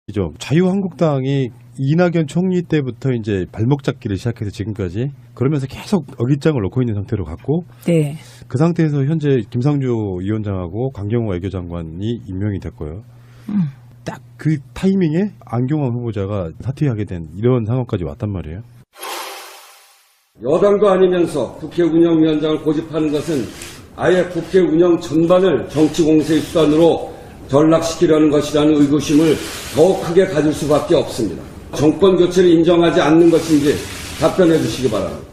이죠. 자유한국당이 이낙연 총리 때부터 이제 발목 잡기를 시작해서 지금까지 그러면서 계속 어깃장을 놓고 있는 상태로 갔고 네. 그 상태에서 현재 김상조 위원장하고 강경호 외교장관이 임명이 됐고요. 딱 그 타이밍에 안경환 후보자가 사퇴하게 된 이런 상황까지 왔단 말이에요. 여당도 아니면서 국회 운영위원장을 고집하는 것은 아예 국회 운영 전반을 정치 공세의 수단으로 전락시키려는 것이라는 의구심을 더욱 크게 가질 수밖에 없습니다. 정권 교체를 인정하지 않는 것인지 답변해 주시기 바랍니다.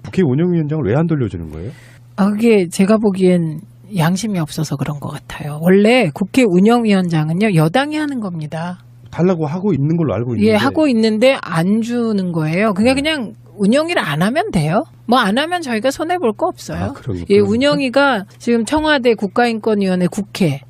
국회 운영위원장을 왜 안 돌려주는 거예요? 그게 제가 보기엔 양심이 없어서 그런 것 같아요. 원래 국회 운영위원장은요, 여당이 하는 겁니다. 달라고 하고 있는 걸로 알고 있는데. 예, 하고 있는데 안 주는 거예요. 그냥 운영위를 안 하면 돼요. 뭐 안 하면 저희가 손해 볼 거 없어요. 예, 운영위가 지금 청와대 국가인권위원회 국회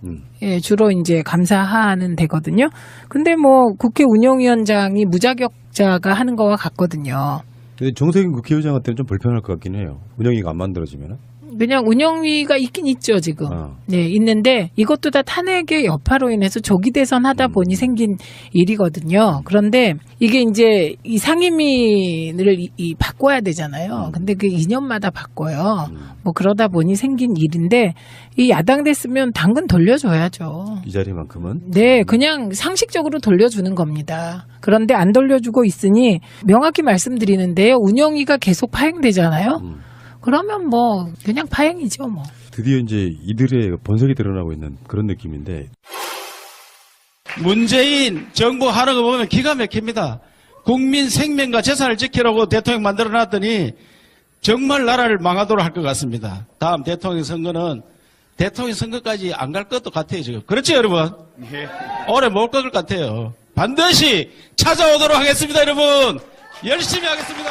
예, 주로 이제 감사하는 데거든요. 근데 뭐 국회 운영위원장이 무자격자가 하는 거와 같거든요. 근데 정세균 국회의장한테는 좀 불편할 것 같긴 해요. 운영위가 안 만들어지면은. 그냥 운영위가 있긴 있죠, 지금. 네, 있는데 이것도 다 탄핵의 여파로 인해서 조기 대선 하다 보니 생긴 일이거든요. 그런데 이게 이제 이 상임위를 바꿔야 되잖아요. 근데 그 2년마다 바꿔요. 뭐 그러다 보니 생긴 일인데 이 야당 됐으면 당근 돌려줘야죠. 이 자리만큼은? 네, 그냥 상식적으로 돌려주는 겁니다. 그런데 안 돌려주고 있으니 명확히 말씀드리는데요. 운영위가 계속 파행되잖아요. 그러면 뭐 그냥 파행이죠 뭐. 드디어 이제 이들의 본색이 드러나고 있는 그런 느낌인데. 문재인 정부 하는 거 보면 기가 막힙니다. 국민 생명과 재산을 지키라고 대통령 만들어놨더니 정말 나라를 망하도록 할 것 같습니다. 다음 대통령 선거는 대통령 선거까지 안 갈 것도 같아요 지금. 그렇죠 여러분? 네. 오래 못 갈 것 같아요. 반드시 찾아오도록 하겠습니다 여러분. 열심히 하겠습니다.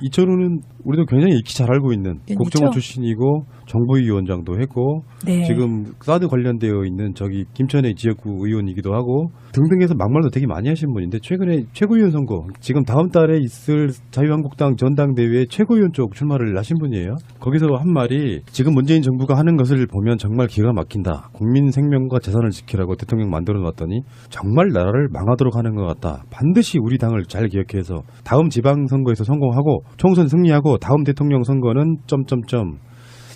이철우는 우리도 굉장히 익히 잘 알고 있는 국정원 출신이고 정보위원장도 했고 네. 지금 사드 관련되어 있는 저기 김천의 지역구 의원이기도 하고 등등해서 막말도 되게 많이 하신 분인데 최근에 최고위원 선거 지금 다음 달에 있을 자유한국당 전당대회에 최고위원 쪽 출마를 하신 분이에요. 거기서 한 말이 지금 문재인 정부가 하는 것을 보면 정말 기가 막힌다. 국민 생명과 재산을 지키라고 대통령 만들어 놨더니 정말 나라를 망하도록 하는 것 같다. 반드시 우리 당을 잘 기억해서 다음 지방선거에서 성공하고 총선 승리하고 다음 대통령 선거는 점점점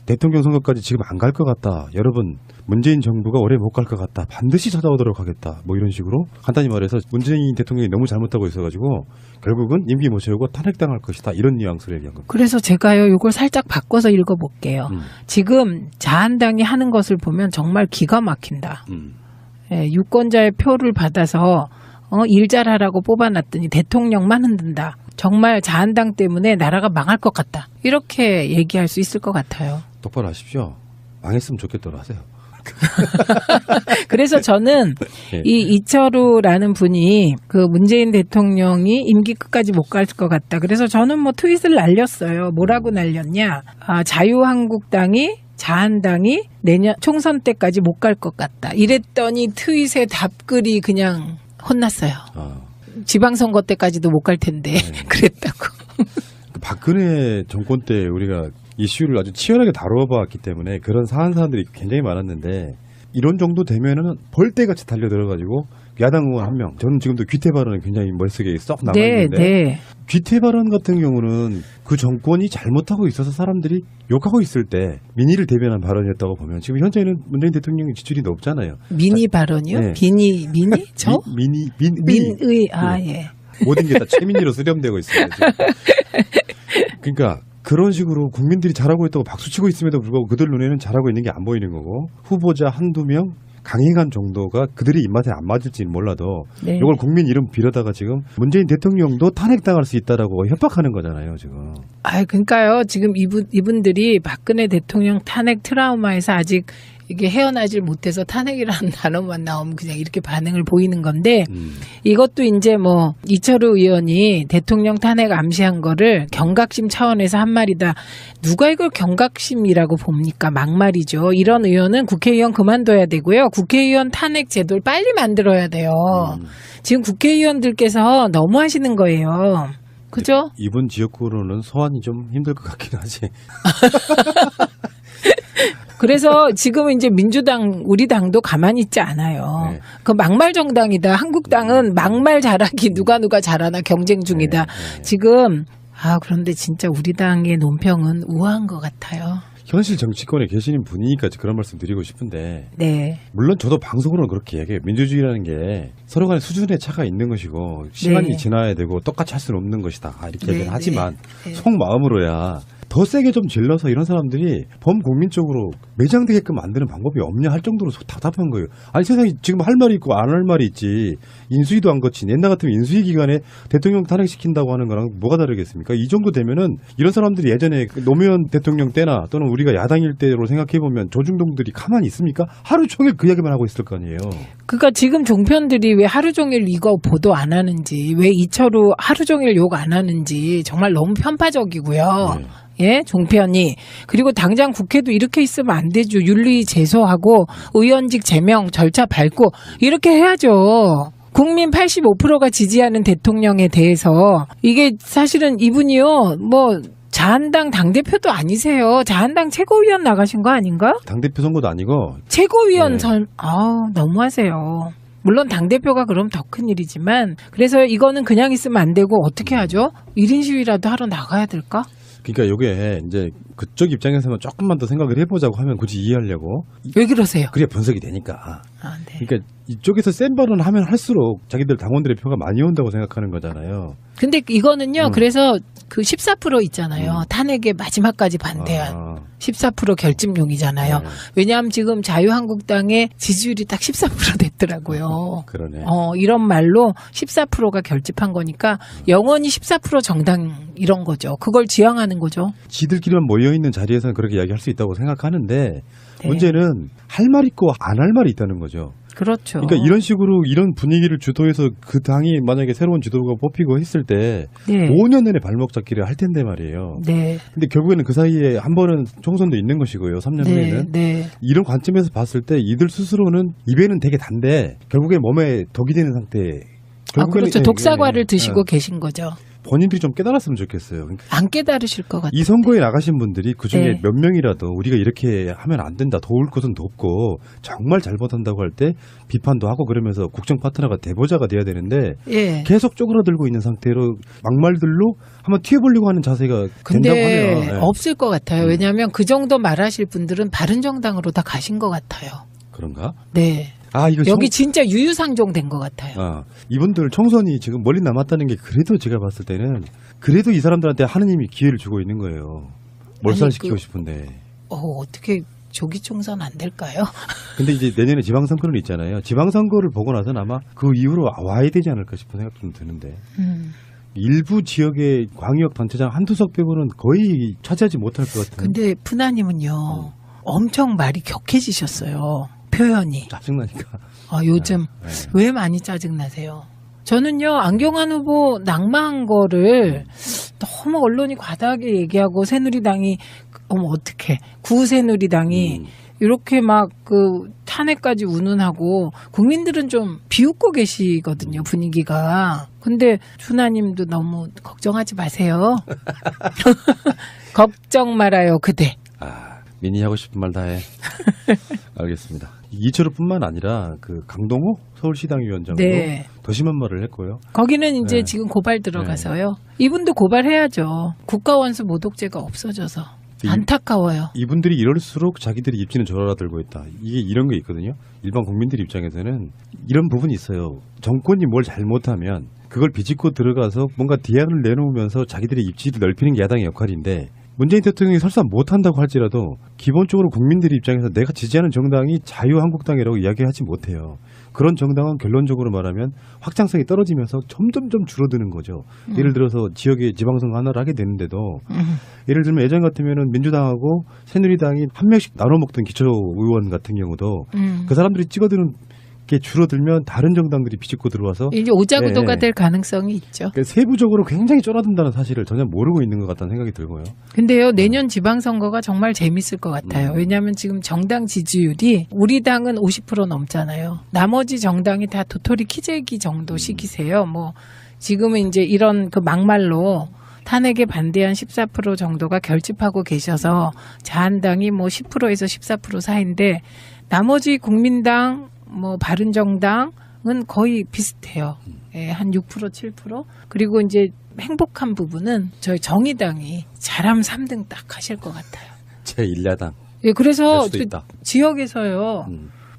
대통령 선거까지 지금 안 갈 것 같다. 여러분 문재인 정부가 오래 못 갈 것 같다. 반드시 찾아오도록 하겠다. 뭐 이런 식으로 간단히 말해서 문재인 대통령이 너무 잘못하고 있어가지고 결국은 임기 못 채우고 탄핵당할 것이다. 이런 뉘앙스를 얘기한 겁니다. 그래서 제가요 이걸 살짝 바꿔서 읽어볼게요. 지금 자한당이 하는 것을 보면 정말 기가 막힌다. 예, 유권자의 표를 받아서 일 잘하라고 뽑아놨더니 대통령만 흔든다. 정말 자한당 때문에 나라가 망할 것 같다. 이렇게 얘기할 수 있을 것 같아요. 똑바로 하십시오. 망했으면 좋겠더라 하세요. 그래서 저는 이 이철우라는 분이 그 문재인 대통령이 임기 끝까지 못 갈 것 같다. 그래서 저는 뭐 트윗을 날렸어요. 뭐라고 날렸냐. 자유한국당이 자한당이 내년 총선 때까지 못 갈 것 같다. 이랬더니 트윗에 답글이 그냥 혼났어요. 지방선거 때까지도 못 갈 텐데 그랬다고. 박근혜 정권 때 우리가 이슈를 아주 치열하게 다뤄봤기 때문에 그런 사안들이 굉장히 많았는데 이런 정도 되면은 벌떼같이 달려들어가지고 야당 의원 한 명, 저는 지금도 귀태 발언이 굉장히 머릿속에 썩 남아있는데 네. 귀태 발언 같은 경우는 그 정권이 잘못하고 있어서 사람들이 욕하고 있을 때 민의를 대변한 발언이었다고 보면 지금 현재는 문재인 대통령의 지출이 높잖아요. 민의 발언이요? 네. 민의? 저? 민의. 예. 모든 게 다 최민희로 수렴되고 있어요. 그러니까 그런 식으로 국민들이 잘하고 있다고 박수치고 있음에도 불구하고 그들 눈에는 잘하고 있는 게 안 보이는 거고 후보자 한두 명 강행한 정도가 그들의 입맛에 안 맞을지는 몰라도 네. 이걸 국민 이름 빌어다가 지금 문재인 대통령도 탄핵당할 수 있다라고 협박하는 거잖아요 지금. 그러니까요. 지금 이분들이 박근혜 대통령 탄핵 트라우마에서 아직 이게 헤어나질 못해서 탄핵이라는 단어만 나오면 그냥 이렇게 반응을 보이는 건데 이것도 이제 뭐 이철우 의원이 대통령 탄핵 암시한 거를 경각심 차원에서 한 말이다. 누가 이걸 경각심이라고 봅니까? 막말이죠. 이런 의원은 국회의원 그만둬야 되고요. 국회의원 탄핵 제도를 빨리 만들어야 돼요. 지금 국회의원들께서 너무 하시는 거예요. 그죠? 이번 지역구로는 소환이 좀 힘들 것 같긴 하지. 그래서 지금은 이제 민주당, 우리 당도 가만히 있지 않아요. 네. 그 막말 정당이다. 한국당은 막말 잘하기 누가 잘하나 경쟁 중이다. 지금 그런데 진짜 우리 당의 논평은 우아한 것 같아요. 현실 정치권에 계시는 분이니까 그런 말씀 드리고 싶은데 네. 물론 저도 방송으로는 그렇게 얘기해요. 민주주의라는 게 서로 간에 수준의 차가 있는 것이고 시간이 네. 지나야 되고 똑같이 할 수는 없는 것이다. 이렇게 네, 얘기는 하지만 네. 속마음으로야 더 세게 좀 질러서 이런 사람들이 범국민적으로 매장되게끔 만드는 방법이 없냐 할 정도로 답답한 거예요. 아니 세상에 지금 할 말이 있고 안 할 말이 있지. 인수위도 안 거친 옛날 같으면 인수위 기간에 대통령 탄핵시킨다고 하는 거랑 뭐가 다르겠습니까? 이 정도 되면은 이런 사람들이 예전에 노무현 대통령 때나 또는 우리가 야당일 때로 생각해보면 조중동들이 가만히 있습니까? 하루 종일 그 이야기만 하고 있을 거 아니에요. 그러니까 지금 종편들이 왜 하루 종일 이거 보도 안 하는지, 왜 이철우 하루 종일 욕 안 하는지 정말 너무 편파적이고요. 네. 예, 종편이. 그리고 당장 국회도 이렇게 있으면 안 되죠. 윤리 제소하고 의원직 제명 절차 밟고 이렇게 해야죠. 국민 85%가 지지하는 대통령에 대해서 이게 사실은 이분이요. 뭐 자한당 당대표도 아니세요. 자한당 최고위원 나가신 거 아닌가? 당대표 선거도 아니고 최고위원 네. 너무하세요. 물론 당대표가 그럼 더 큰일이지만 그래서 이거는 그냥 있으면 안 되고 어떻게 하죠? 1인 시위라도 하러 나가야 될까? 그러니까 요게 이제 그쪽 입장에서만 조금만 더 생각을 해보자고 하면 굳이 이해하려고 왜 그러세요? 그래야 분석이 되니까. 네. 그러니까 이쪽에서 센 발언을 하면 할수록 자기들 당원들의 표가 많이 온다고 생각하는 거잖아요. 근데 이거는요. 그래서 그 14% 있잖아요. 탄핵에 마지막까지 반대한 14% 결집용이잖아요. 네. 왜냐하면 지금 자유한국당의 지지율이 딱 14% 됐더라고요. 그러네. 이런 말로 14%가 결집한 거니까 영원히 14% 정당 이런 거죠. 그걸 지향하는 거죠. 지들끼리만 모여있는 자리에서는 그렇게 이야기할 수 있다고 생각하는데 네. 문제는 할 말 있고 안 할 말이 있다는 거죠. 그렇죠. 그러니까 이런 식으로 이런 분위기를 주도해서 그 당이 만약에 새로운 지도부가 뽑히고 했을 때 네. 5년 내내 발목 잡기를 할 텐데 말이에요. 네. 근데 결국에는 그 사이에 한 번은 총선도 있는 것이고요. 3년 후에는. 네. 이런 관점에서 봤을 때 이들 스스로는 입에는 되게 단데 결국에 몸에 독이 되는 상태. 그렇죠. 독사과를 드시고 예. 계신 거죠. 본인들이 좀 깨달았으면 좋겠어요. 그러니까 안 깨달으실 것 같아요. 이 선거에 나가신 분들이 그중에 네. 몇 명이라도 우리가 이렇게 하면 안 된다, 도울 것은 돕고 정말 잘못한다고 할 때 비판도 하고 그러면서 국정 파트너가 대보자가 돼야 되는데 예. 계속 쪼그라들고 있는 상태로 막말들로 한번 튀어보려고 하는 자세가 된다고 근데 하면 예. 없을 것 같아요. 왜냐하면 그 정도 말하실 분들은 바른정당으로 다 가신 것 같아요. 그런가? 네. 이거 여기 진짜 유유상종 된 것 같아요. 이분들 총선이 지금 멀리 남았다는 게 그래도 제가 봤을 때는 그래도 이 사람들한테 하느님이 기회를 주고 있는 거예요. 몰살시키고 싶은데. 어떻게 조기 총선 안 될까요? 근데 이제 내년에 지방선거는 있잖아요. 지방선거를 보고 나서는 아마 그 이후로 와야 되지 않을까 싶은 생각 좀 드는데. 일부 지역의 광역단체장 한두 석 빼고는 거의 차지하지 못할 것 같은. 근데 푸나님은요. 엄청 말이 격해지셨어요. 표현이. 짜증나니까. 요즘 왜 많이 짜증나세요? 저는요, 안경환 후보 낙마한 거를 너무 언론이 과다하게 얘기하고 새누리당이, 어떡해. 구새누리당이 이렇게 막 그 탄핵까지 운운하고 국민들은 좀 비웃고 계시거든요, 분위기가. 근데 춘하님도 너무 걱정하지 마세요. 걱정 말아요, 그대. 민희 하고 싶은 말 다 해. 알겠습니다. 이철우뿐만 아니라 그 강동호 서울시당 위원장도 네. 더 심한 말을 했고요. 거기는 이제 네. 지금 고발 들어가서요. 이분도 고발해야죠. 국가원수 모독죄가 없어져서. 안타까워요. 이분들이 이럴수록 자기들이 입지는 졸아들고 있다. 이게 이런 게 있거든요. 일반 국민들 입장에서는 이런 부분이 있어요. 정권이 뭘 잘못하면 그걸 비집고 들어가서 뭔가 대안을 내놓으면서 자기들의 입지를 넓히는 게 야당의 역할인데 문재인 대통령이 설사 못한다고 할지라도 기본적으로 국민들 입장에서 내가 지지하는 정당이 자유한국당이라고 이야기하지 못해요. 그런 정당은 결론적으로 말하면 확장성이 떨어지면서 점점점 줄어드는 거죠. 예를 들어서 지역에 지방선거 하나를 하게 되는데도 예를 들면 예전 같으면은 민주당하고 새누리당이 한 명씩 나눠 먹던 기초의원 같은 경우도 그 사람들이 찍어드는 게 줄어들면 다른 정당들이 비집고 들어와서 이제 오자구도가 네. 될 가능성이 있죠. 그러니까 세부적으로 굉장히 쫄아든다는 사실을 전혀 모르고 있는 것 같다는 생각이 들고요. 근데요, 내년 지방선거가 정말 재밌을 것 같아요. 왜냐하면 지금 정당 지지율이 우리 당은 50% 넘잖아요. 나머지 정당이 다 도토리 키재기 정도 시기세요. 뭐 지금은 이제 이런 그 막말로 탄핵에 반대한 14% 정도가 결집하고 계셔서 자한당이 뭐 10%에서 14% 사이인데 나머지 국민당, 뭐 바른정당은 거의 비슷해요. 예, 한 6%, 7%. 그리고 이제 행복한 부분은 저희 정의당이 잘하면 3등 딱 하실 것 같아요. 제1야당. 예, 그래서 될 수도 있다. 지역에서요.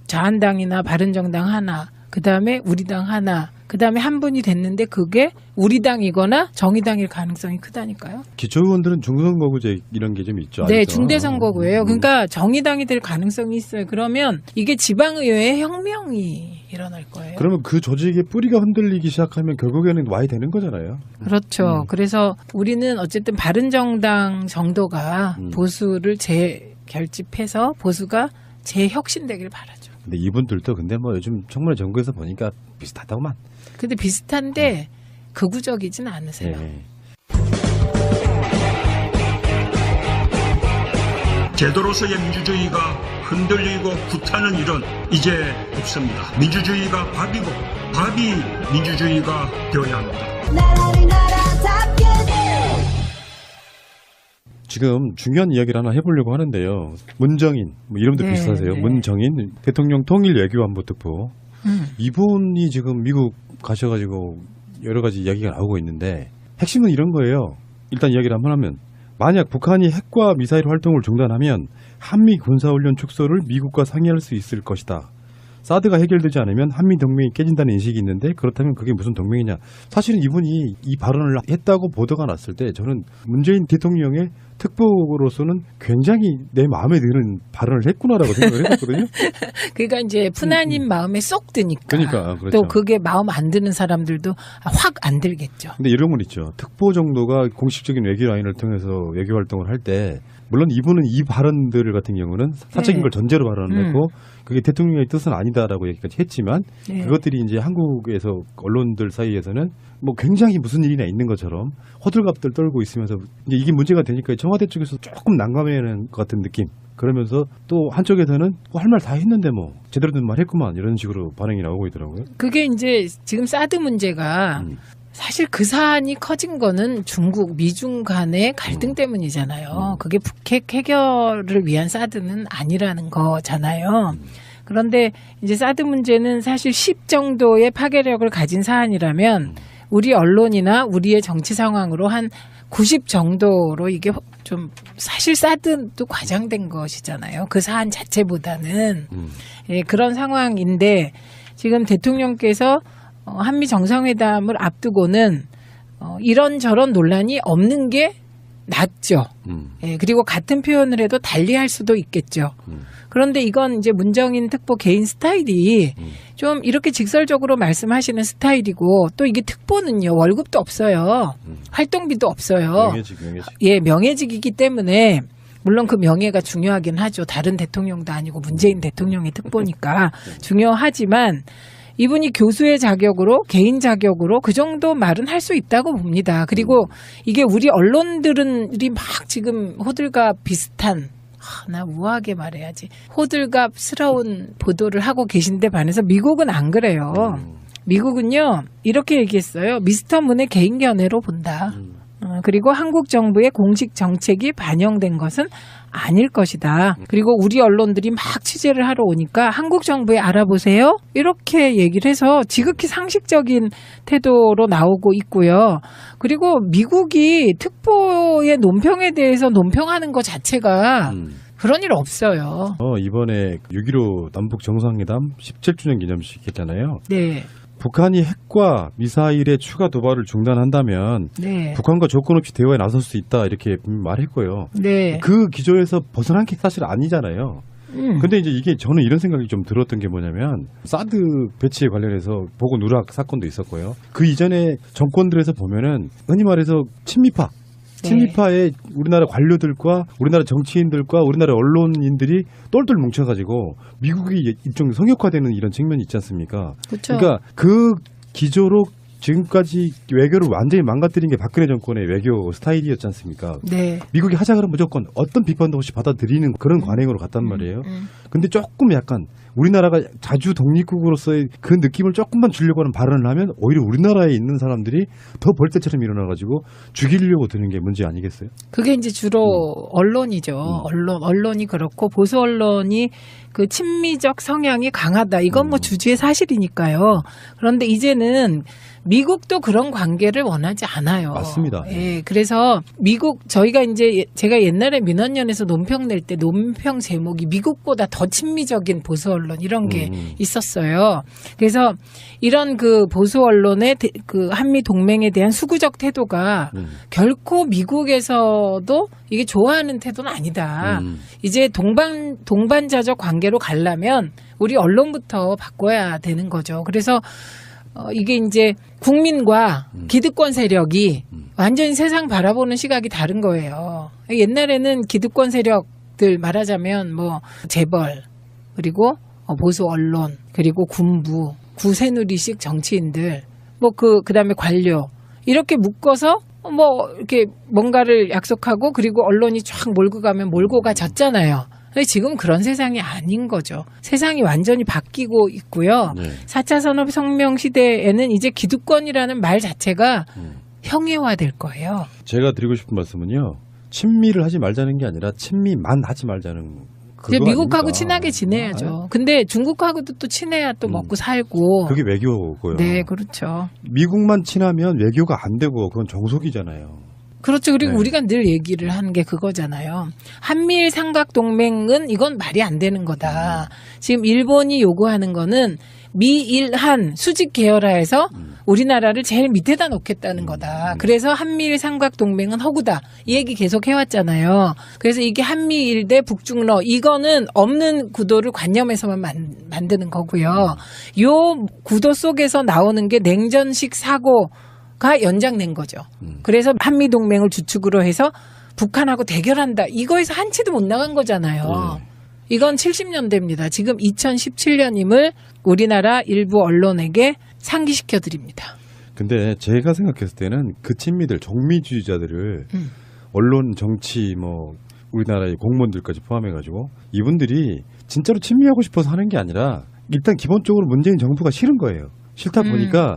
자한당이나 바른정당 하나, 그 다음에 우리당 하나, 그 다음에 한 분이 됐는데 그게 우리당이거나 정의당일 가능성이 크다니까요. 기초의원들은 중선거구제 이런 게 좀 있죠. 네, 아직도. 중대선거구예요. 그러니까 정의당이 될 가능성이 있어요. 그러면 이게 지방의회에 혁명이 일어날 거예요. 그러면 그 조직의 뿌리가 흔들리기 시작하면 결국에는 와야 되는 거잖아요. 그렇죠. 그래서 우리는 어쨌든 바른정당 정도가 보수를 재결집해서 보수가 재혁신되길 바라죠. 근데 이분들도 근데 뭐 요즘 청문회 정부에서 보니까 비슷하다고만. 근데 비슷한데 극우적이진 않으세요. 네. 제도로서의 민주주의가 흔들리고 구타는 일은 이제 없습니다. 민주주의가 밥이고 밥이 민주주의가 되어야 합니다. 나라를 나라답게 지금 중요한 이야기를 하나 해보려고 하는데요. 문정인, 뭐 이름도 네, 비슷하세요. 네. 문정인 대통령 통일 외교안보 특보. 이분이 지금 미국 가셔가지고 여러 가지 이야기가 나오고 있는데 핵심은 이런 거예요. 일단 이야기를 한번 하면 만약 북한이 핵과 미사일 활동을 중단하면 한미 군사훈련 축소를 미국과 상의할 수 있을 것이다. 사드가 해결되지 않으면 한미 동맹이 깨진다는 인식이 있는데 그렇다면 그게 무슨 동맹이냐. 사실은 이분이 이 발언을 했다고 보도가 났을 때 저는 문재인 대통령의 특보로서는 굉장히 내 마음에 드는 발언을 했구나라고 생각을 했었거든요. 그러니까 이제 푸나님 마음에 쏙 드니까. 그러니까, 그렇죠. 또 그게 마음 안 드는 사람들도 확 안 들겠죠. 근데 이런 건 있죠. 특보 정도가 공식적인 외교 라인을 통해서 외교 활동을 할 때 물론 이분은 이 발언들 같은 경우는 사적인 네. 걸 전제로 발언을 했고 그게 대통령의 뜻은 아니다라고 얘기까지 했지만 네. 그것들이 이제 한국에서 언론들 사이에서는 뭐 굉장히 무슨 일이나 있는 것처럼 호들갑들 떨고 있으면서 이제 이게 문제가 되니까 청와대 쪽에서 조금 난감해하는 것 같은 느낌. 그러면서 또 한쪽에서는 할 말 다 했는데 뭐 제대로 된 말 했구만 이런 식으로 반응이 나오고 있더라고요. 그게 이제 지금 사드 문제가 사실 그 사안이 커진 거는 중국, 미중 간의 갈등 때문이잖아요. 그게 북핵 해결을 위한 사드는 아니라는 거잖아요. 그런데 이제 사드 문제는 사실 10 정도의 파괴력을 가진 사안이라면 우리 언론이나 우리의 정치 상황으로 한 90 정도로 이게 좀 사실 사드도 과장된 것이잖아요. 그 사안 자체보다는. 예, 그런 상황인데 지금 대통령께서 한미 정상회담을 앞두고는 이런저런 논란이 없는 게 낫죠. 예, 그리고 같은 표현을 해도 달리할 수도 있겠죠. 그런데 이건 이제 문정인 특보 개인 스타일이 좀 이렇게 직설적으로 말씀하시는 스타일이고 또 이게 특보는요 월급도 없어요. 활동비도 없어요. 명예직. 예, 명예직이기 때문에 물론 그 명예가 중요하긴 하죠. 다른 대통령도 아니고 문재인 대통령의 특보니까 중요하지만 이분이 교수의 자격으로 개인 자격으로 그 정도 말은 할 수 있다고 봅니다. 그리고 이게 우리 언론들이 막 지금 호들갑 비슷한 나 우아하게 말해야지. 호들갑스러운 보도를 하고 계신데 반해서 미국은 안 그래요. 미국은요 이렇게 얘기했어요. 미스터 문의 개인 견해로 본다. 그리고 한국 정부의 공식 정책이 반영된 것은 아닐 것이다. 그리고 우리 언론들이 막 취재를 하러 오니까 한국 정부에 알아보세요. 이렇게 얘기를 해서 지극히 상식적인 태도로 나오고 있고요. 그리고 미국이 특보의 논평에 대해서 논평하는 것 자체가 그런 일 없어요. 이번에 6.15 남북 정상회담 17주년 기념식 했잖아요. 네. 북한이 핵과 미사일의 추가 도발을 중단한다면 네. 북한과 조건 없이 대화에 나설 수 있다 이렇게 말했고요. 네. 그 기조에서 벗어난 게 사실 아니잖아요. 근데 이제 이게 저는 이런 생각이 좀 들었던 게 뭐냐면 사드 배치에 관련해서 보고 누락 사건도 있었고요. 그 이전에 정권들에서 보면은 흔히 말해서 친미파의 우리나라 관료들과 우리나라 정치인들과 우리나라 언론인들이 똘똘 뭉쳐가지고 미국이 일종 성역화되는 이런 측면이 있지 않습니까? 그렇죠. 그러니까 그 기조로 지금까지 외교를 완전히 망가뜨린 게 박근혜 정권의 외교 스타일이었지 않습니까? 네. 미국이 하자 그러면 무조건 어떤 비판도 없이 받아들이는 그런 관행으로 갔단 말이에요. 근데 조금 약간 우리나라가 자주 독립국으로서의 그 느낌을 조금만 주려고 하는 발언을 하면 오히려 우리나라에 있는 사람들이 더 벌떼처럼 일어나가지고 죽이려고 드는 게 문제 아니겠어요? 그게 이제 주로 언론이죠. 언론이 그렇고 보수 언론이 그 친미적 성향이 강하다. 이건 뭐 주지의 사실이니까요. 그런데 이제는 미국도 그런 관계를 원하지 않아요. 맞습니다. 예, 그래서 미국 저희가 이제 제가 옛날에 민원연에서 논평 낼 때 논평 제목이 미국보다 더 친미적인 보수 언론 이런 게 있었어요. 그래서 이런 그 보수 언론의 그 한미 동맹에 대한 수구적 태도가 결코 미국에서도 이게 좋아하는 태도는 아니다. 이제 동반자적 관계로 가려면 우리 언론부터 바꿔야 되는 거죠. 그래서 이게 이제 국민과 기득권 세력이 완전히 세상 바라보는 시각이 다른 거예요. 옛날에는 기득권 세력들 말하자면 뭐 재벌 그리고 보수 언론 그리고 군부 구새누리식 정치인들 뭐 그다음에 관료 이렇게 묶어서 뭐 이렇게 뭔가를 약속하고 그리고 언론이 쫙 몰고 가면 몰고 가졌잖아요. 근데 지금 그런 세상이 아닌 거죠. 세상이 완전히 바뀌고 있고요. 네. 4차 산업혁명 시대에는 이제 기득권이라는 말 자체가 형해화될 거예요. 제가 드리고 싶은 말씀은요. 친미를 하지 말자는 게 아니라 친미만 하지 말자는 이제 그거 미국하고 아닙니까? 친하게 지내야죠. 근데 중국하고도 또 친해야 또 먹고 살고. 그게 외교고요. 네, 그렇죠. 미국만 친하면 외교가 안 되고 그건 정속이잖아요. 그렇죠. 그리고 네. 우리가 늘 얘기를 하는 게 그거잖아요. 한미일 삼각동맹은 이건 말이 안 되는 거다. 지금 일본이 요구하는 거는 미일한 수직 계열화해서 우리나라를 제일 밑에다 놓겠다는 거다. 그래서 한미일 삼각동맹은 허구다. 이 얘기 계속 해왔잖아요. 그래서 이게 한미일 대 북중러 이거는 없는 구도를 관념에서만 만드는 거고요. 요 구도 속에서 나오는 게 냉전식 사고 가 연장된 거죠. 그래서 한미동맹을 주축으로 해서 북한하고 대결한다. 이거에서 한치도 못 나간 거잖아요. 이건 70년대입니다. 지금 2017년임을 우리나라 일부 언론에게 상기시켜 드립니다. 근데 제가 생각했을 때는 그 친미들, 정미주의자들을 언론, 정치, 뭐 우리나라의 공무원들까지 포함해가지고 이분들이 진짜로 친미하고 싶어서 하는 게 아니라 일단 기본적으로 문재인 정부가 싫은 거예요. 싫다 보니까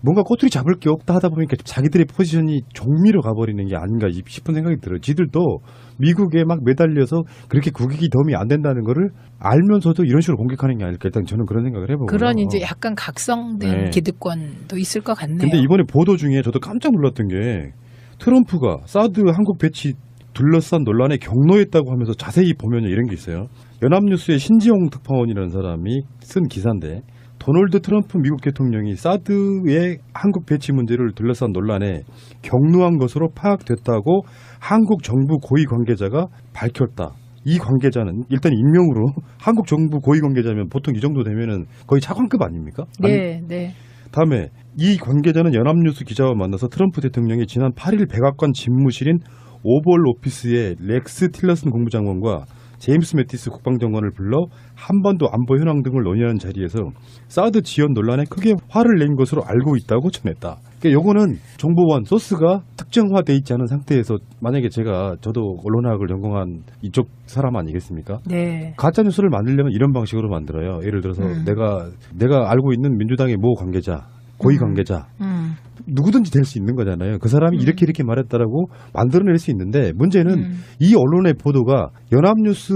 뭔가 꼬투리 잡을 게 없다 하다 보니까 자기들의 포지션이 정미로 가버리는 게 아닌가 싶은 생각이 들어요. 지들도 미국에 막 매달려서 그렇게 국익이 도움이 안 된다는 거를 알면서도 이런 식으로 공격하는 게 아닐까. 일단 저는 그런 생각을 해보고요. 그런 이제 약간 각성된 네. 기득권도 있을 것 같네요. 근데 이번에 보도 중에 저도 깜짝 놀랐던 게 트럼프가 사드 한국 배치 둘러싼 논란에 격노했다고 하면서 자세히 보면 이런 게 있어요. 연합뉴스의 신지용 특파원이라는 사람이 쓴 기사인데 도널드 트럼프 미국 대통령이 사드의 한국 배치 문제를 둘러싼 논란에 격노한 것으로 파악됐다고 한국 정부 고위 관계자가 밝혔다. 이 관계자는 일단 익명으로 한국 정부 고위 관계자면 보통 이 정도 되면은 거의 차관급 아닙니까? 네, 네. 다음에 이 관계자는 연합뉴스 기자와 만나서 트럼프 대통령이 지난 8일 백악관 집무실인 오벌 오피스의 렉스 틸러슨 국무장관과 제임스 매티스 국방장관을 불러 한반도 안보 현황 등을 논의하는 자리에서 사드 지원 논란에 크게 화를 낸 것으로 알고 있다고 전했다. 그러니까 요거는 정보원 소스가 특정화돼 있지 않은 상태에서 만약에 저도 언론학을 전공한 이쪽 사람 아니겠습니까? 네. 가짜 뉴스를 만들려면 이런 방식으로 만들어요. 예를 들어서 내가 알고 있는 민주당의 모 관계자, 고위 관계자 누구든지 될 수 있는 거잖아요. 그 사람이 이렇게 말했다라고 만들어낼 수 있는데 문제는 이 언론의 보도가 연합뉴스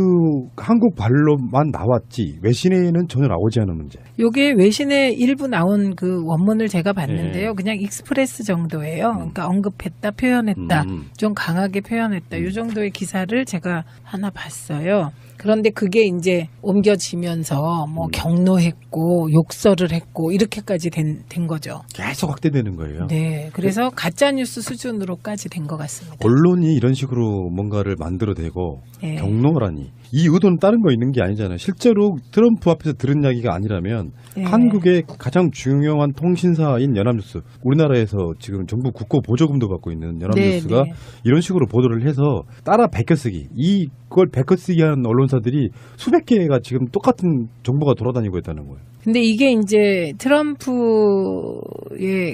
한국 발로만 나왔지 외신에는 전혀 나오지 않은 문제. 요게 외신에 일부 나온 그 원문을 제가 봤는데요. 네. 그냥 익스프레스 정도예요. 그러니까 언급했다, 표현했다, 좀 강하게 표현했다. 요 정도의 기사를 제가 하나 봤어요. 그런데 그게 이제 옮겨지면서 뭐 격노했고 욕설을 했고 이렇게까지 된 거죠. 계속 확대되는 거예요. 네. 그래서 가짜뉴스 수준으로까지 된 것 같습니다. 언론이 이런 식으로 뭔가를 만들어대고 네. 경로라니 이 의도는 다른 거 있는 게 아니잖아요. 실제로 트럼프 앞에서 들은 이야기가 아니라면 네. 한국의 가장 중요한 통신사인 연합뉴스, 우리나라에서 지금 정부 국고 보조금도 받고 있는 연합뉴스가 네, 네. 이런 식으로 보도를 해서 따라 베껴쓰기, 이걸 베껴쓰기한 언론사들이 수백 개가 지금 똑같은 정보가 돌아다니고 있다는 거예요. 근데 이게 이제 트럼프의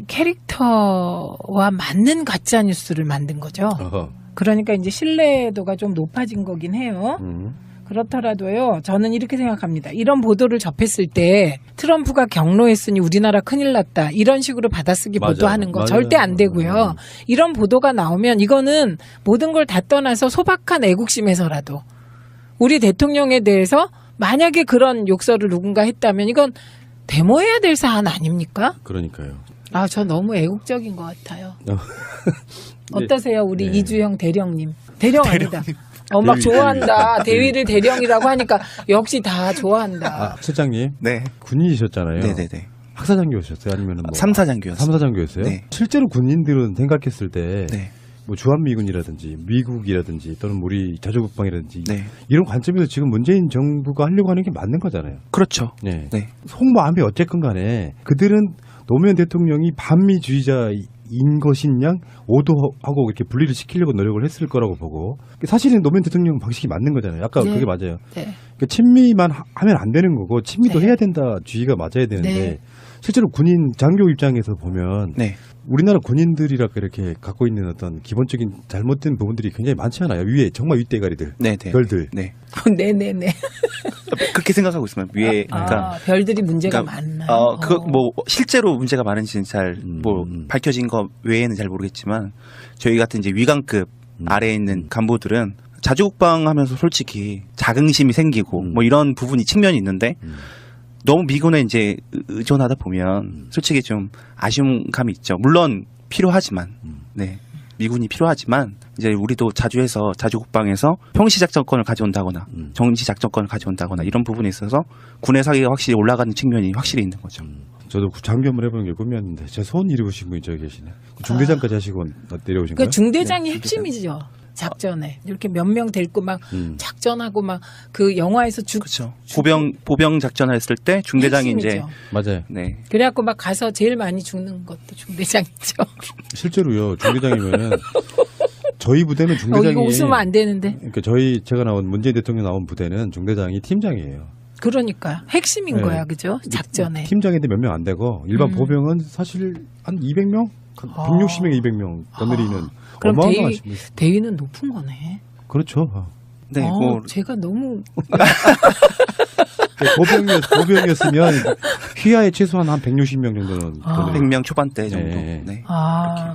캐릭터와 맞는 가짜 뉴스를 만든 거죠. 어허. 그러니까 이제 신뢰도가 좀 높아진 거긴 해요. 그렇더라도요, 저는 이렇게 생각합니다. 이런 보도를 접했을 때 트럼프가 경로했으니 우리나라 큰일 났다. 이런 식으로 받아쓰기 맞아요. 보도하는 거 맞아요. 절대 안 되고요. 이런 보도가 나오면 이거는 모든 걸 다 떠나서 소박한 애국심에서라도 우리 대통령에 대해서 만약에 그런 욕설을 누군가 했다면 이건 데모해야 될 사안 아닙니까? 그러니까요. 아, 저 너무 애국적인 것 같아요. 네. 어떠세요? 우리 네. 이주영 대령님. 대령 아니다. 막 좋아한다. 대위를 대령이라고 하니까 역시 다 좋아한다. 아, 실장님 네. 군인이셨잖아요. 네네네. 학사장교셨어요? 아니면 뭐 삼사장교였어요. 삼사장교였어요? 네. 실제로 군인들은 생각했을 때 네. 뭐 주한미군이라든지 미국이라든지 또는 우리 자주국방이라든지 네. 이런 관점에서 지금 문재인 정부가 하려고 하는 게 맞는 거잖아요. 그렇죠. 네. 네. 속마음이 어쨌건 간에 그들은 노무현 대통령이 반미주의자인 것인 오도하고 이렇게 분리를 시키려고 노력을 했을 거라고 보고 사실은 노무현 대통령 방식이 맞는 거잖아요. 아까 네. 그게 맞아요. 네. 그러니까 친미만 하면 안 되는 거고 친미도 네. 해야 된다 주의가 맞아야 되는데 네. 실제로 군인 장교 입장에서 보면 네. 우리나라 군인들이라 이렇게 갖고 있는 어떤 기본적인 잘못된 부분들이 굉장히 많지 않아요. 위에 정말 윗대가리들, 네네. 별들. 네. 네네네. 그렇게 생각하고 있습니다. 위에 그러니까 아, 별들이 문제가 그러니까, 많나요? 뭐 실제로 문제가 많은지는 잘 뭐 음. 밝혀진 거 외에는 잘 모르겠지만 저희 같은 이제 위관급 아래에 있는 간부들은 자주국방하면서 솔직히 자긍심이 생기고 뭐 이런 부분이 측면이 있는데 너무 미군에 이제 의존하다 보면 솔직히 좀 아쉬운 감이 있죠. 물론 필요하지만 네. 미군이 필요하지만 이제 우리도 자주해서 자주국방에서 평시작전권을 가져온다거나 정시작전권을 가져온다거나 이런 부분에 있어서 군의 사기가 확실히 올라가는 측면이 확실히 있는 거죠. 저도 장교 한번 해보는 게 꿈이었는데 제 소원 이루신 분이 저기 계시네. 중대장까지 하시고 내려오신 거예요? 그 중대장이 핵심이죠. 작전에 이렇게 몇 명 데리고 막 작전하고 막 그 영화에서 그렇죠. 보병 작전을 했을 때 중대장이 이제 맞아요. 네. 그래갖고 막 가서 제일 많이 죽는 것도 중대장이죠. 실제로요. 중대장이면은 저희 부대는 중대장이 이거 웃으면 안 되는데. 그러니까 제가 나온 문재인 대통령 나온 부대는 중대장이 팀장이에요. 그러니까 핵심인 네. 거야, 그죠? 작전에. 팀장인데 몇 명 안 되고 일반 보병은 사실 한 200명, 160명, 200명 거느리는 그럼 어마어마하신 분. 대위는 높은 거네. 그렇죠. 네, 뭐 제가 너무 보병이었으면 휘하에 최소한 한 160명 정도는 거느리고. 100명 초반대 정도. 네. 네.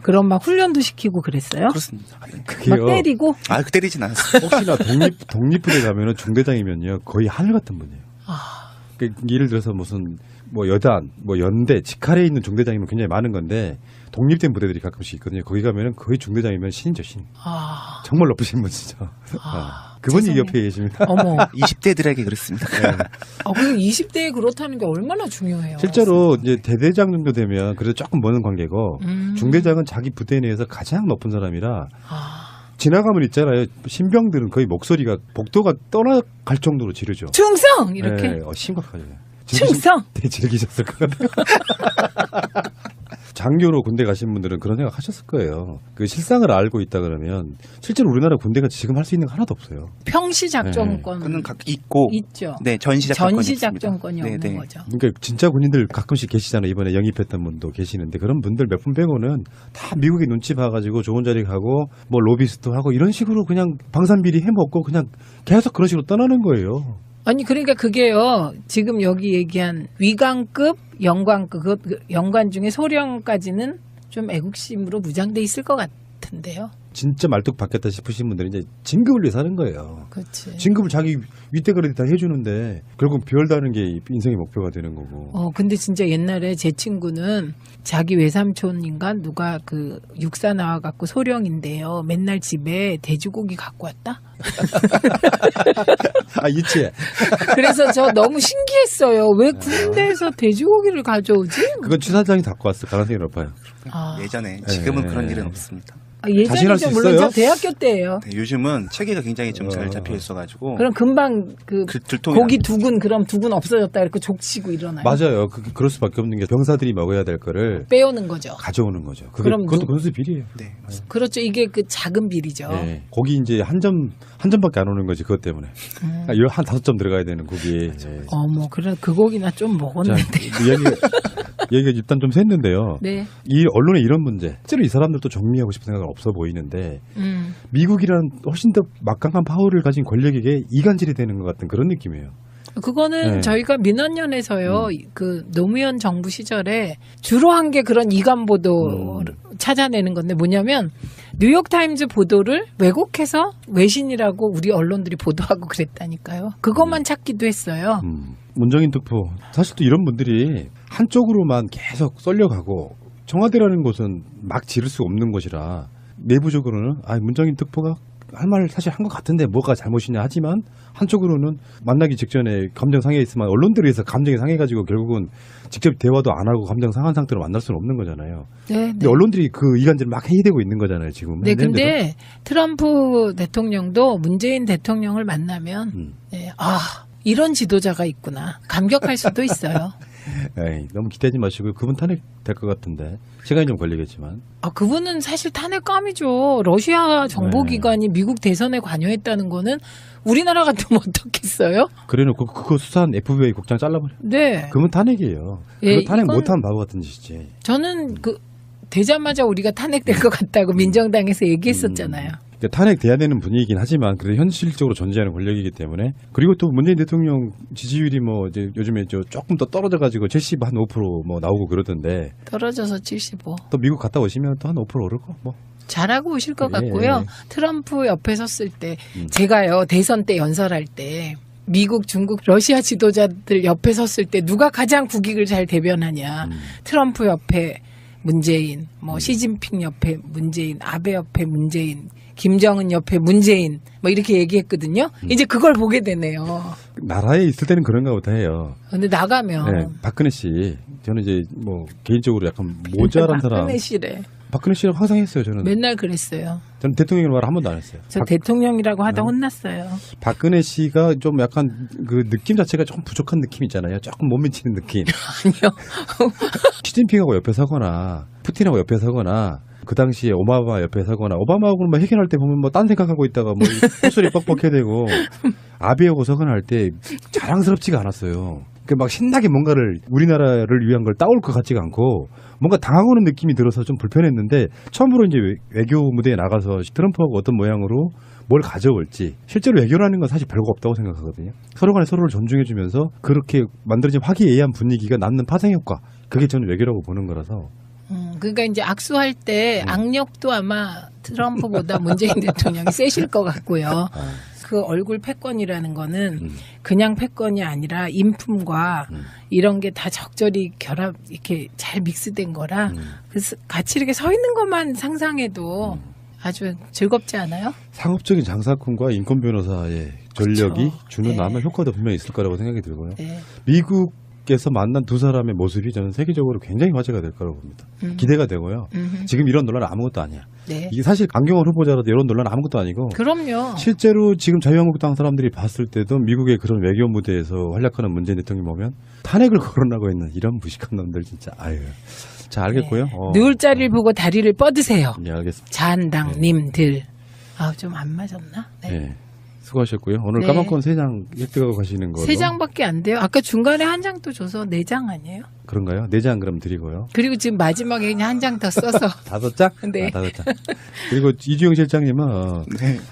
그럼 막 훈련도 시키고 그랬어요? 그렇습니다. 네. 막 그게요. 때리고? 그 때리진 않았어요. 혹시나 독립부대 가면은 중대장이면요 거의 하늘 같은 분이에요. 그러니까 예를 들어서 무슨 뭐 여단, 뭐 연대, 직할에 있는 중대장이면 굉장히 많은 건데 독립된 부대들이 가끔씩 있거든요. 거기 가면은 거의 중대장이면 신이죠, 신. 정말 높으신 분이죠. 그분이 세상에. 옆에 계십니다. 어머. 20대들에게 그렇습니다. 그 20대에 그렇다는 게 얼마나 중요해요. 실제로 이제 대대장 정도 되면 그래도 조금 먼 관계고 중대장은 자기 부대 내에서 가장 높은 사람이라 지나가면 있잖아요. 신병들은 거의 목소리가 복도가 떠나갈 정도로 지르죠. 충성! 이렇게. 네, 심각하죠. 충성! 되게 즐기셨을 것 같아요. 장교로 군대 가신 분들은 그런 생각 하셨을 거예요. 그 실상을 알고 있다 그러면 실제로 우리나라 군대가 지금 할 수 있는 거 하나도 없어요. 평시 작전권 그는 있고 있죠. 네, 전시 작전권이 전시 없습니다. 작전권이 네, 없는 네. 거죠. 그러니까 진짜 군인들 가끔씩 계시잖아요. 이번에 영입했던 분도 계시는데 그런 분들 몇 분 빼고는 다 미국의 눈치 봐가지고 좋은 자리 가고 뭐 로비스트 하고 이런 식으로 그냥 방산비리 해먹고 그냥 계속 그런 식으로 떠나는 거예요. 아니 그러니까 그게요. 지금 여기 얘기한 위관급, 영관급, 영관 중에 소령까지는 좀 애국심으로 무장돼 있을 것 같은데요. 진짜 말뚝 박혔다 싶으신 분들은 이제 진급을 위해서 하는 거예요. 그렇지. 진급을 자기 윗대가리 다 해주는데 결국 별다는 게 인생의 목표가 되는 거고. 근데 진짜 옛날에 제 친구는 자기 외삼촌인가 누가 그 육사 나와갖고 소령인데요. 맨날 집에 돼지고기 갖고 왔다? 유치해. 그래서 저 너무 신기했어요. 왜 군대에서 돼지고기를 가져오지? 그건 추사장이 갖고 왔을 가능성이 높아요. 예전에 지금은 네. 그런 일은 없습니다. 자신할 수 예전이죠. 물론 있어요? 저 대학교 때예요. 네, 요즘은 체계가 굉장히 좀 잘 잡혀 있어가지고 그럼 금방 그 들통이 고기 납니다. 두근 그럼 두근 없어졌다 이렇게 족치고 일어나요. 맞아요. 그럴 수밖에 없는 게 병사들이 먹어야 될 거를 빼오는 거죠. 가져오는 거죠. 그럼 그것도 군수 비리예요. 네, 맞습니다. 그렇죠. 이게 그 작은 비리죠. 네. 고기 이제 한 점밖에 안 오는 거지 그것 때문에. 한 5점 들어가야 되는 고기. 네. 어머, 그래 그 고기나 좀 자, 먹었는데. 얘기가 일단 좀 샜는데요. 네. 이 언론의 이런 문제, 실제로 이 사람들도 정리하고 싶은 생각은 없어 보이는데 미국이란 훨씬 더 막강한 파워를 가진 권력에게 이간질이 되는 것 같은 그런 느낌이에요. 그거는 네. 저희가 민원연에서요, 그 노무현 정부 시절에 주로 한 게 그런 이간 보도를 찾아내는 건데 뭐냐면 뉴욕타임즈 보도를 왜곡해서 외신이라고 우리 언론들이 보도하고 그랬다니까요. 그것만 찾기도 했어요. 문정인 특보, 사실 또 이런 분들이 한쪽으로만 계속 쏠려가고 청와대라는 곳은 막 지를 수 없는 곳이라 내부적으로는 문정인 특보가 할 말 사실 한 것 같은데 뭐가 잘못이냐 하지만 한쪽으로는 만나기 직전에 감정 상해 있으면 언론들에 의해서 감정이 상해가지고 결국은 직접 대화도 안 하고 감정 상한 상태로 만날 수는 없는 거잖아요. 네, 근데 언론들이 그 이간질을 막 해이되고 있는 거잖아요 지금. 네, 근데 트럼프 대통령도 문재인 대통령을 만나면 네, 이런 지도자가 있구나 감격할 수도 있어요. 에이, 너무 기대하지 마시고요. 그분 탄핵될 것 같은데 시간이 좀 걸리겠지만. 그분은 사실 탄핵감이죠. 러시아 정보기관이 미국 대선에 관여했다는 거는 우리나라 같으면 어떻겠어요? 그래놓고 그거 수사한 FBI 국장 잘라버려. 네. 그러면 탄핵이에요. 예, 그거 탄핵 이건- 못하면 바보 같은 짓이지. 저는 되자마자 우리가 탄핵될 것 같다고 민정당에서 얘기했었잖아요. 그러니까 탄핵돼야 되는 분위기긴 하지만 그래도 현실적으로 존재하는 권력이기 때문에 그리고 또 문재인 대통령 지지율이 뭐 이제 요즘에 조금 더 떨어져가지고 70 한 5% 뭐 나오고 그러던데 떨어져서 75. 또 미국 갔다 오시면 또 한 5% 오를 거 뭐. 잘하고 오실 것 예, 같고요. 예. 트럼프 옆에 섰을 때 제가요 대선 때 연설할 때 미국, 중국, 러시아 지도자들 옆에 섰을 때 누가 가장 국익을 잘 대변하냐. 트럼프 옆에 문재인, 뭐 시진핑 옆에 문재인, 아베 옆에 문재인, 김정은 옆에 문재인 뭐 이렇게 얘기했거든요. 이제 그걸 보게 되네요. 나라에 있을 때는 그런가 보다 해요. 근데 나가면 네, 박근혜 씨 저는 이제 뭐 개인적으로 약간 모자란 사람. 박근혜 씨래. 박근혜 씨라고 항상 했어요 저는. 맨날 그랬어요. 저는 대통령이라고 말 한 번도 안 했어요. 저 대통령이라고 하다 혼났어요. 박근혜 씨가 좀 약간 그 느낌 자체가 조금 부족한 느낌 있잖아요. 조금 못 미치는 느낌. 아니요. 시진핑하고 옆에 서거나 푸틴하고 옆에 서거나 그 당시에 오바마 옆에 서거나 오바마하고는 뭐 회견할 때 보면 뭐 딴 생각하고 있다가 뭐 콧소리 뻑뻑해대고 아베하고 서거나 할 때 자랑스럽지가 않았어요. 그 막 신나게 뭔가를 우리나라를 위한 걸 따올 것 같지가 않고 뭔가 당하고는 느낌이 들어서 좀 불편했는데 처음으로 이제 외교 무대에 나가서 트럼프하고 어떤 모양으로 뭘 가져올지 실제로 외교라는 건 사실 별거 없다고 생각하거든요. 서로 간에 서로를 존중해주면서 그렇게 만들어진 화기애애한 분위기가 낳는 파생효과 그게 저는 외교라고 보는 거라서 그러니까 이제 악수할 때 악력도 아마 트럼프보다 문재인 대통령이 세실 것 같고요. 그 얼굴 패권이라는 거는 그냥 패권이 아니라 인품과 이런 게 다 적절히 결합 이렇게 잘 믹스된 거라 그래서 같이 이렇게 서 있는 것만 상상해도 아주 즐겁지 않아요? 상업적인 장사꾼과 인권 변호사의 전력이 그쵸. 주는 네. 아마 효과도 분명히 있을 거라고 생각이 들고요. 네. 미국에서 만난 두 사람의 모습이 저는 세계적으로 굉장히 화제가 될 거라고 봅니다. 기대가 되고요. 지금 이런 논란은 아무것도 아니야. 네. 이게 사실 강경원 후보자라도 이런 논란은 아무것도 아니고 그럼요. 실제로 지금 자유한국당 사람들이 봤을 때도 미국의 그런 외교 무대에서 활약하는 문재인 대통령 보면 탄핵을 거론하고 있는 이런 무식한 놈들 진짜 아유. 자 알겠고요. 누울 자리를 보고 다리를 뻗으세요. 네 알겠습니다. 자한당님들. 좀 안 맞았나? 네. 네. 수고하셨고요. 오늘 네. 까만권 3장 획득하고 가시는 거로. 3장밖에 안 돼요. 아까 중간에 한 장 또 줘서 4장 아니에요? 그런가요? 4장 그럼 드리고요. 그리고 지금 마지막에 그냥 한 장 더 써서 5장? 네. 5장. 그리고 이주영 실장님은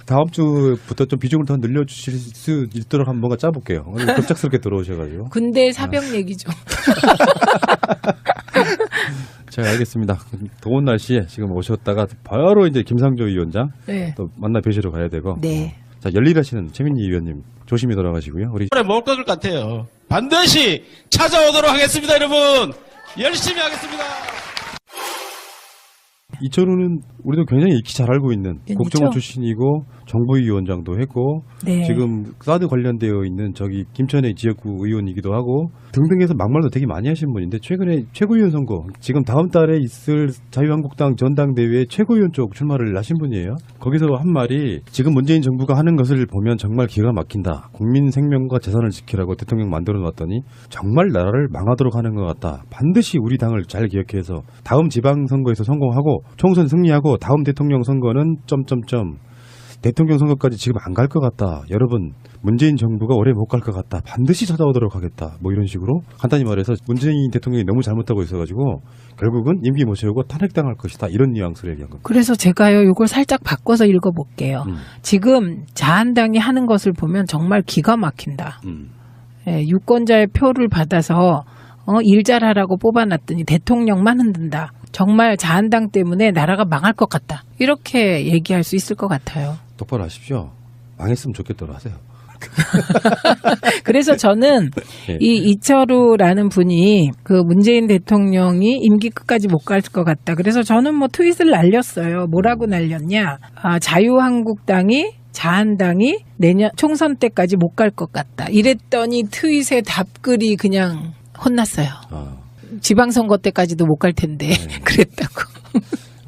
다음 주부터 좀 비중을 더 늘려주실 수 있도록 한번 뭔가 짜볼게요. 오늘 급작스럽게 들어오셔가지고. 군대 사병 얘기 좀. 자, 알겠습니다. 더운 날씨에 지금 오셨다가 바로 이제 김상조 위원장 네. 또 만나 뵈시러 가야 되고. 네. 자, 열일하시는 최민희 위원님 조심히 돌아가시고요. 우리 이번에 먹을 것 같아요. 반드시 찾아오도록 하겠습니다, 여러분. 열심히 하겠습니다. 이철우는 우리도 굉장히 익히 잘 알고 있는 국정원 출신이고 정보위원장도 했고 네. 지금 사드 관련되어 있는 저기 김천의 지역구 의원이기도 하고 등등해서 막말도 되게 많이 하신 분인데 최근에 최고위원 선거 지금 다음 달에 있을 자유한국당 전당대회 최고위원 쪽 출마를 하신 분이에요. 거기서 한 말이 지금 문재인 정부가 하는 것을 보면 정말 기가 막힌다. 국민 생명과 재산을 지키라고 대통령 만들어 놨더니 정말 나라를 망하도록 하는 것 같다. 반드시 우리 당을 잘 기억해서 다음 지방선거에서 성공하고 총선 승리하고 다음 대통령 선거는 점점점 대통령 선거까지 지금 안 갈 것 같다. 여러분 문재인 정부가 오래 못 갈 것 같다. 반드시 찾아오도록 하겠다. 뭐 이런 식으로 간단히 말해서 문재인 대통령이 너무 잘못하고 있어가지고 결국은 임기 못 채우고 탄핵당할 것이다. 이런 뉘앙스를 얘기한 겁니다. 그래서 제가요, 이걸 살짝 바꿔서 읽어볼게요. 지금 자한당이 하는 것을 보면 정말 기가 막힌다. 예, 유권자의 표를 받아서 일 잘하라고 뽑아놨더니 대통령만 흔든다. 정말 자한당 때문에 나라가 망할 것 같다. 이렇게 얘기할 수 있을 것 같아요. 똑바로 하십시오. 망했으면 좋겠다고 하세요. 그래서 저는 예. 이 이철우라는 분이 그 문재인 대통령이 임기 끝까지 못 갈 것 같다. 그래서 저는 뭐 트윗을 날렸어요. 뭐라고 날렸냐. 자유한국당이 자한당이 내년 총선 때까지 못 갈 것 같다. 이랬더니 트윗에 답글이 그냥 혼났어요. 지방선거 때까지도 못 갈 텐데 그랬다고.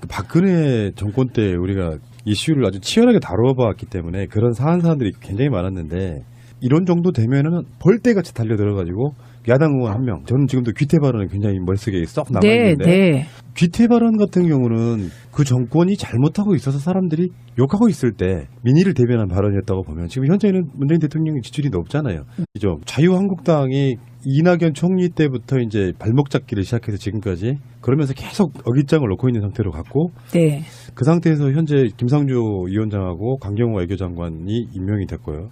박근혜 정권 때 우리가 이슈를 아주 치열하게 다뤄봤기 때문에 그런 사안사들이 굉장히 많았는데 이런 정도 되면은 벌떼같이 달려들어가지고 야당 의원 한 명, 저는 지금도 귀태 발언이 굉장히 머릿속에 썩 남아있는데 네. 귀태 발언 같은 경우는 그 정권이 잘못하고 있어서 사람들이 욕하고 있을 때 민의를 대변한 발언이었다고 보면 지금 현재는 문재인 대통령의 지지율이 높잖아요. 그죠? 자유한국당이 이낙연 총리 때부터 이제 발목 잡기를 시작해서 지금까지 그러면서 계속 어깃장을 놓고 있는 상태로 갔고 네. 그 상태에서 현재 김상조 위원장하고 강경호 외교장관이 임명이 됐고요.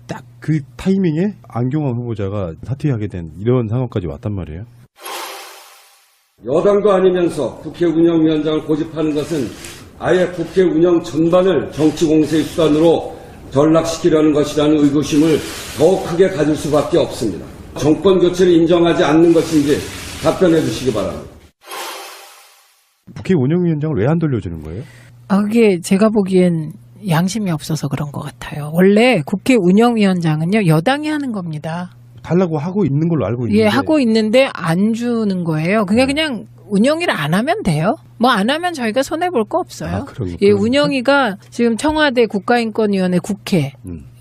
딱 그 타이밍에 안경환 후보자가 사퇴하게 된 이런 상황까지 왔단 말이에요. 여당도 아니면서 국회 운영위원장을 고집하는 것은 아예 국회 운영 전반을 정치 공세의 수단으로 전락시키려는 것이라는 의구심을 더욱 크게 가질 수밖에 없습니다. 정권 교체를 인정하지 않는 것인지 답변해 주시기 바랍니다. 국회 운영위원장을 왜 안 돌려주는 거예요? 그게 제가 보기엔 양심이 없어서 그런 것 같아요. 원래 국회 운영위원장은요, 여당이 하는 겁니다. 달라고 하고 있는 걸로 알고 있는데. 예, 하고 있는데 안 주는 거예요. 그냥 운영위를 안 하면 돼요. 뭐 안 하면 저희가 손해 볼 거 없어요. 예, 운영위가 지금 청와대 국가인권위원회 국회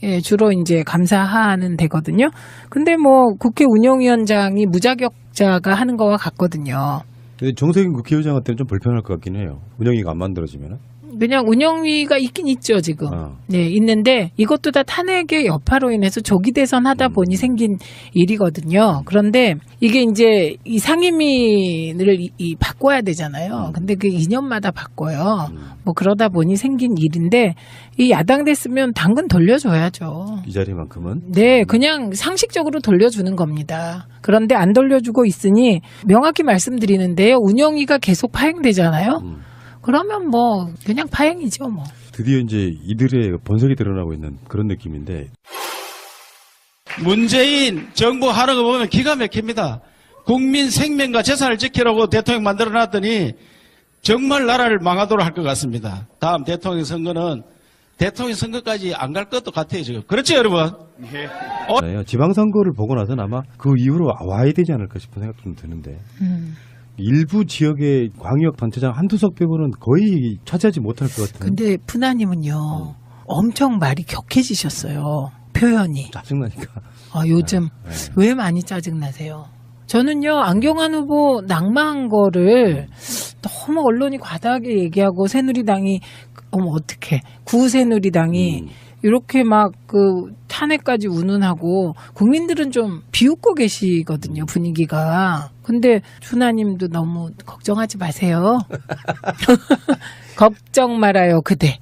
예, 주로 이제 감사하는 데거든요. 근데 뭐 국회 운영위원장이 무자격자가 하는 거와 같거든요. 근데 정세균 국회의장한테는 좀 불편할 것 같긴 해요. 운영위가 안 만들어지면. 그냥 운영위가 있긴 있죠, 지금. 네, 있는데 이것도 다 탄핵의 여파로 인해서 조기 대선 하다 보니 생긴 일이거든요. 그런데 이게 이제 이 상임위를 바꿔야 되잖아요. 근데 그 2년마다 바꿔요. 뭐 그러다 보니 생긴 일인데 이 야당 됐으면 당근 돌려줘야죠. 이 자리만큼은. 네, 그냥 상식적으로 돌려주는 겁니다. 그런데 안 돌려주고 있으니 명확히 말씀드리는데요. 운영위가 계속 파행되잖아요. 그러면 뭐 그냥 파행이죠 뭐. 드디어 이제 이들의 본색이 드러나고 있는 그런 느낌인데. 문재인 정부 하는 거 보면 기가 막힙니다. 국민 생명과 재산을 지키라고 대통령 만들어놨더니 정말 나라를 망하도록 할 것 같습니다. 다음 대통령 선거는 대통령 선거까지 안 갈 것도 같아요 지금. 그렇죠 여러분? 지방선거를 보고 나서는 아마 그 이후로 와야 되지 않을까 싶은 생각 좀 드는데. 일부 지역의 광역단체장 한두 석 빼고는 거의 차지하지 못할 것 같은. 근데 푸나님은요 엄청 말이 격해지셨어요. 표현이. 짜증나니까. 요즘 왜 많이 짜증나세요? 저는요 안경환 후보 낙마한 거를 너무 언론이 과다하게 얘기하고 새누리당이 어떡해 구새누리당이 이렇게 막 그 탄핵까지 운운하고 국민들은 좀 비웃고 계시거든요 분위기가. 근데 준하님도 너무 걱정하지 마세요. 걱정 말아요 그대.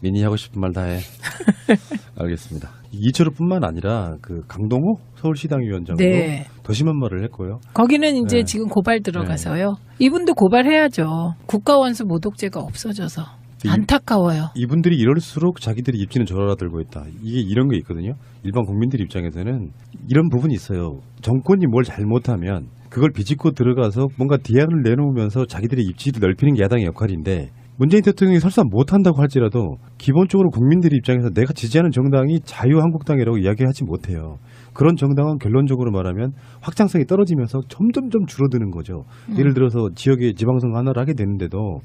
민희 하고 싶은 말 다 해. 알겠습니다. 이철우뿐만 아니라 그 강동호 서울시당 위원장도 네. 더 심한 말을 했고요. 거기는 이제 네. 지금 고발 들어가서요. 이분도 고발해야죠. 국가원수 모독죄가 없어져서. 안타까워요. 이분들이 이럴수록 자기들이 입지는 절하들고 있다. 이게 이런 게 있거든요. 일반 국민들 입장에서는 이런 부분이 있어요. 정권이 뭘 잘못하면 그걸 비집고 들어가서 뭔가 대안을 내놓으면서 자기들의 입지를 넓히는 게 야당의 역할인데 문재인 대통령이 설사 못한다고 할지라도 기본적으로 국민들의 입장에서 내가 지지하는 정당이 자유한국당이라고 이야기하지 못해요. 그런 정당은 결론적으로 말하면 확장성이 떨어지면서 점점점 줄어드는 거죠. 예를 들어서 지역에 지방선거 하나를 하게 되는데도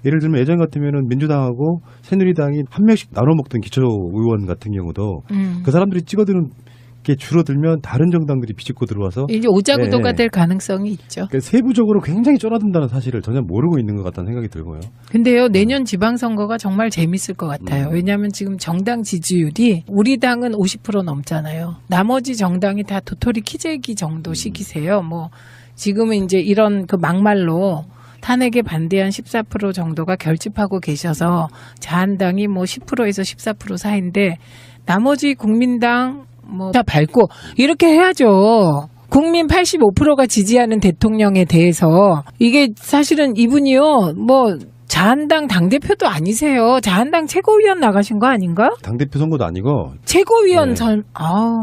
예를 들면 예전 같으면 민주당하고 새누리당이 한 명씩 나눠 먹던 기초의원 같은 경우도 그 사람들이 찍어드는 게 줄어들면 다른 정당들이 비집고 들어와서 이제 오자구도가 네. 될 가능성이 있죠. 그러니까 세부적으로 굉장히 쫄아든다는 사실을 전혀 모르고 있는 것 같다는 생각이 들고요. 근데요, 내년 지방선거가 정말 재밌을 것 같아요. 왜냐하면 지금 정당 지지율이 우리 당은 50% 넘잖아요. 나머지 정당이 다 도토리 키재기 정도 시기세요. 뭐 지금은 이제 이런 그 막말로 탄핵에 반대한 14% 정도가 결집하고 계셔서 자한당이 뭐 10%에서 14% 사이인데 나머지 국민당 뭐 다 밟고 이렇게 해야죠. 국민 85%가 지지하는 대통령에 대해서 이게 사실은 이분이요 뭐 자한당 당대표도 아니세요. 자한당 최고위원 나가신 거 아닌가? 당대표 선거도 아니고 최고위원 네.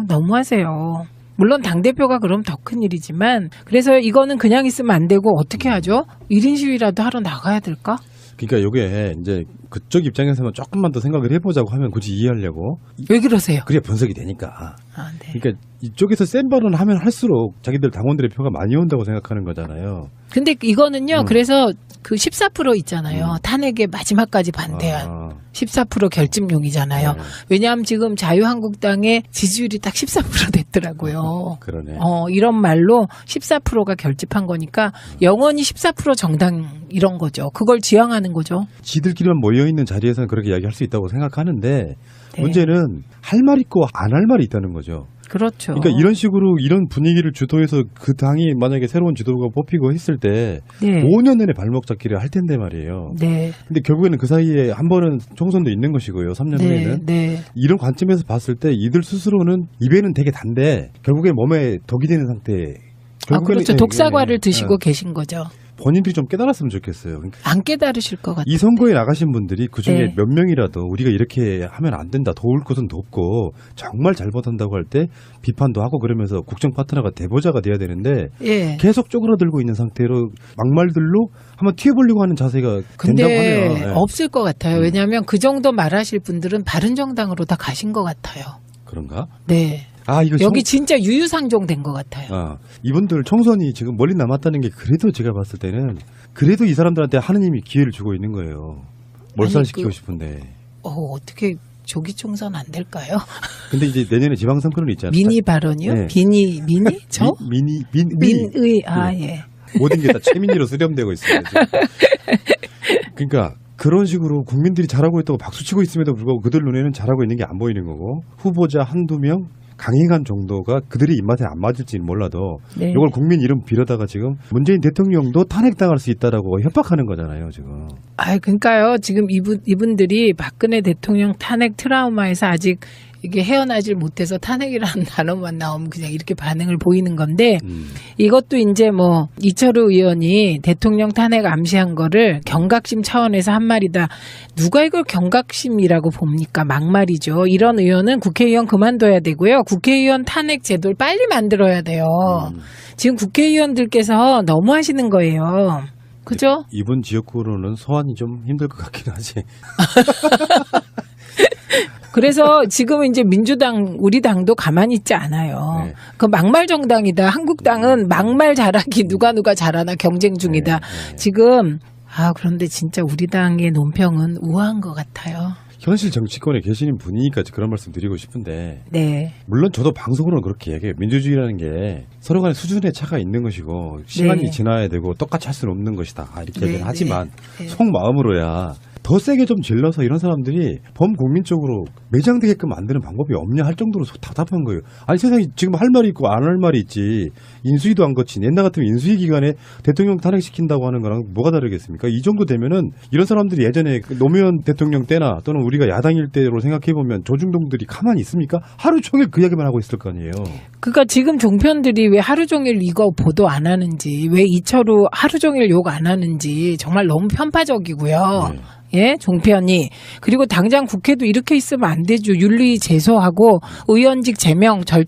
너무하세요. 물론 당대표가 그럼 더 큰 일이지만 그래서 이거는 그냥 있으면 안 되고 어떻게 하죠? 1인 시위라도 하러 나가야 될까? 그러니까 이게 이제 그쪽 입장에서만 조금만 더 생각을 해보자고 하면 굳이 이해하려고 왜 그러세요? 그래야 분석이 되니까. 아, 네. 그러니까 이쪽에서 센 발언을 하면 할수록 자기들 당원들의 표가 많이 온다고 생각하는 거잖아요. 근데 이거는요. 그래서 그 14% 있잖아요. 탄핵에 마지막까지 반대한. 아, 14% 결집용이잖아요. 네. 왜냐하면 지금 자유한국당의 지지율이 딱 14% 됐더라고요. 그러네. 이런 말로 14%가 결집한 거니까 영원히 14% 정당 이런 거죠. 그걸 지향하는 거죠. 지들끼리만 모여있는 자리에서는 그렇게 이야기할 수 있다고 생각하는데 네. 문제는 할 말 있고 안 할 말이 있다는 거죠. 그렇죠. 그러니까 이런 식으로 이런 분위기를 주도해서 그 당이 만약에 새로운 지도부가 뽑히고 했을 때 네. 5년 내내 발목 잡기를 할 텐데 말이에요. 네. 근데 결국에는 그 사이에 한 번은 총선도 있는 것이고요. 3년 네. 후에는. 네. 이런 관점에서 봤을 때 이들 스스로는 입에는 되게 단데 결국에 몸에 덕이 되는 상태. 그렇죠. 독사과를 드시고 예. 계신 거죠. 본인들이 좀 깨달았으면 좋겠어요. 그러니까 안 깨달으실 것 같아요. 이 선거에 나가신 분들이 그중에 네. 몇 명이라도 우리가 이렇게 하면 안 된다, 도울 것은 돕고 정말 잘못한다고 할 때 비판도 하고 그러면서 국정 파트너가 대보자가 돼야 되는데 예. 계속 쪼그라들고 있는 상태로 막말들로 한번 튀어보려고 하는 자세가 된다고 근데 하면 예. 없을 것 같아요. 왜냐하면 그 정도 말하실 분들은 바른정당으로 다 가신 것 같아요. 그런가? 네. 아 이거 여기 진짜 유유상종 된 것 같아요. 이분들 총선이 지금 멀리 남았다는 게 그래도 제가 봤을 때는 그래도 이 사람들한테 하느님이 기회를 주고 있는 거예요. 몰살시키고 싶은데. 어떻게 조기 총선 안 될까요? 근데 이제 내년에 지방선거는 있잖아요. 미니 발언이요? 네. 미니? 저? 민의, 예. 모든 게 다 최민희로 수렴되고 있어요. 지금. 그러니까 그런 식으로 국민들이 잘하고 있다고 박수치고 있음에도 불구하고 그들 눈에는 잘하고 있는 게 안 보이는 거고 후보자 한두 명 강행한 정도가 그들의 입맛에 안 맞을지는 몰라도 네. 이걸 국민 이름 빌어다가 지금 문재인 대통령도 탄핵당할 수 있다라고 협박하는 거잖아요. 지금. 그러니까요. 지금 이분들이 박근혜 대통령 탄핵 트라우마에서 아직 이게 헤어나질 못해서 탄핵이라는 단어만 나오면 그냥 이렇게 반응을 보이는 건데 이것도 이제 뭐 이철우 의원이 대통령 탄핵 암시한 거를 경각심 차원에서 한 말이다. 누가 이걸 경각심이라고 봅니까? 막말이죠. 이런 의원은 국회의원 그만둬야 되고요. 국회의원 탄핵 제도를 빨리 만들어야 돼요. 지금 국회의원들께서 너무 하시는 거예요. 그죠? 이번 지역구로는 소환이 좀 힘들 것 같긴 하지. 그래서 지금은 이제 민주당, 우리 당도 가만히 있지 않아요. 네. 그 막말 정당이다. 한국당은 막말 잘하기 누가 잘하나 경쟁 중이다. 네. 지금, 그런데 진짜 우리 당의 논평은 우아한 것 같아요. 현실 정치권에 계시는 분이니까 그런 말씀 드리고 싶은데 네. 물론 저도 방송으로는 그렇게 얘기해요. 민주주의라는 게 서로 간에 수준의 차가 있는 것이고 시간이 네. 지나야 되고 똑같이 할 수는 없는 것이다. 이렇게 네, 얘기는 하지만 네. 속마음으로야 더 세게 좀 질러서 이런 사람들이 범국민적으로 매장되게끔 만드는 방법이 없냐 할 정도로 답답한 거예요. 아니 세상에 지금 할 말이 있고 안 할 말이 있지. 인수위도 안 거친 옛날 같으면 인수위 기간에 대통령 탄핵시킨다고 하는 거랑 뭐가 다르겠습니까? 이 정도 되면은 이런 사람들이 예전에 노무현 대통령 때나 또는 우리가 야당일 때로 생각해보면 조중동들이 가만히 있습니까? 하루 종일 그 이야기만 하고 있을 거 아니에요. 그러니까 지금 종편들이 왜 하루 종일 이거 보도 안 하는지, 왜 이철우 하루 종일 욕 안 하는지 정말 너무 편파적이고요. 네. 예, 종편이. 그리고 당장 국회도 이렇게 있으면 안 되죠. 윤리 제소하고 의원직 제명 절차